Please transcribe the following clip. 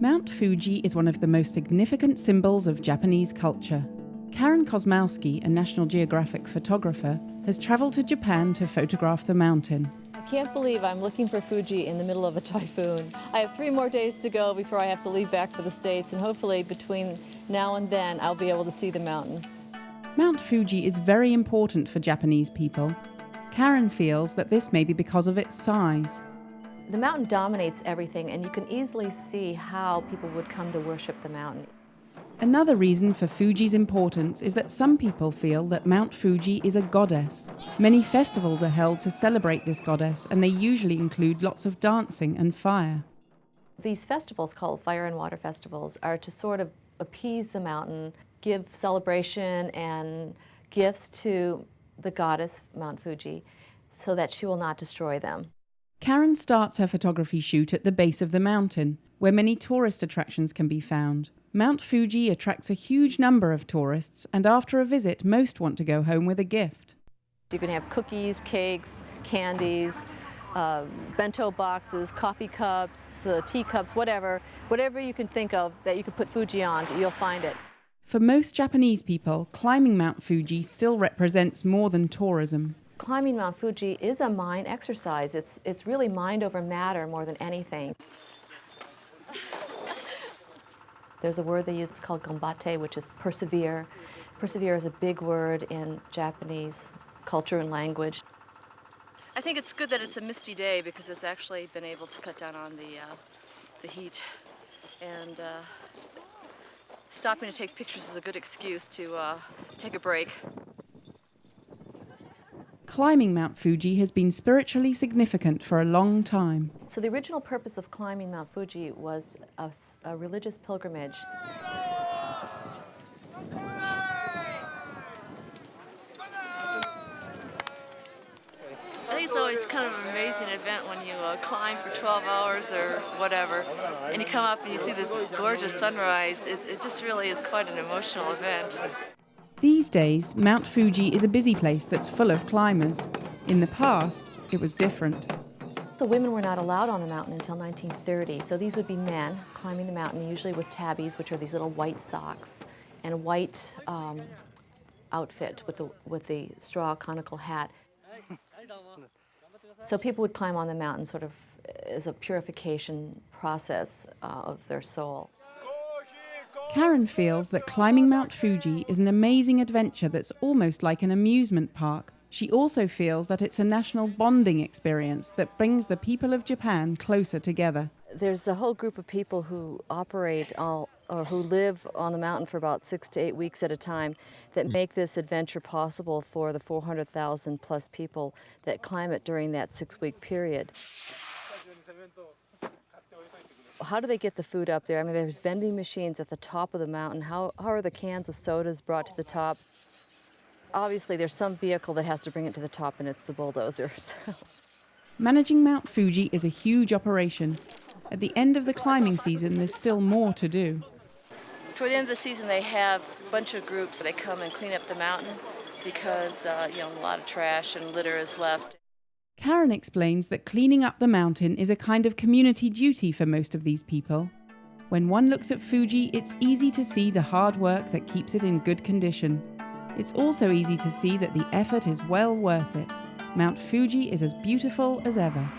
Mount Fuji is one of the most significant symbols of Japanese culture. Karen Kosmowski, a National Geographic photographer, has traveled to Japan to photograph the mountain. I can't believe I'm looking for Fuji in the middle of a typhoon. I have 3 more days to go before I have to leave back for the States, and hopefully between now and then I'll be able to see the mountain. Mount Fuji is very important for Japanese people. Karen feels that this may be because of its size. The mountain dominates everything, and you can easily see how people would come to worship the mountain. Another reason for Fuji's importance is that some people feel that Mount Fuji is a goddess. Many festivals are held to celebrate this goddess, and they usually include lots of dancing and fire. These festivals, called fire and water festivals, are to sort of appease the mountain, give celebration and gifts to the goddess, Mount Fuji, so that she will not destroy them. Karen starts her photography shoot at the base of the mountain, where many tourist attractions can be found. Mount Fuji attracts a huge number of tourists, and after a visit, most want to go home with a gift. You can have cookies, cakes, candies, bento boxes, coffee cups, teacups, whatever you can think of that you could put Fuji on, you'll find it. For most Japanese people, climbing Mount Fuji still represents more than tourism. Climbing Mount Fuji is a mind exercise. It's really mind over matter more than anything. There's a word they use, it's called ganbatte, which is persevere. Persevere is a big word in Japanese culture and language. I think it's good that it's a misty day because it's actually been able to cut down on the heat. And stopping to take pictures is a good excuse to take a break. Climbing Mount Fuji has been spiritually significant for a long time. So the original purpose of climbing Mount Fuji was a religious pilgrimage. I think it's always kind of an amazing event when you climb for 12 hours or whatever, and you come up and you see this gorgeous sunrise. It just really is quite an emotional event. These days, Mount Fuji is a busy place that's full of climbers. In the past, it was different. The women were not allowed on the mountain until 1930, so these would be men climbing the mountain, usually with tabbies, which are these little white socks, and a white outfit with the straw conical hat. So people would climb on the mountain sort of as a purification process of their soul. Karen feels that climbing Mount Fuji is an amazing adventure that's almost like an amusement park. She also feels that it's a national bonding experience that brings the people of Japan closer together. There's a whole group of people who operate or who live on the mountain for about 6 to 8 weeks at a time that make this adventure possible for the 400,000 plus people that climb it during that 6-week period. How do they get the food up there? I mean, there's vending machines at the top of the mountain. How are the cans of sodas brought to the top? Obviously, there's some vehicle that has to bring it to the top, and it's the bulldozer. Managing Mount Fuji is a huge operation. At the end of the climbing season, there's still more to do. Toward the end of the season, they have a bunch of groups. They come and clean up the mountain because a lot of trash and litter is left. Karen explains that cleaning up the mountain is a kind of community duty for most of these people. When one looks at Fuji, it's easy to see the hard work that keeps it in good condition. It's also easy to see that the effort is well worth it. Mount Fuji is as beautiful as ever.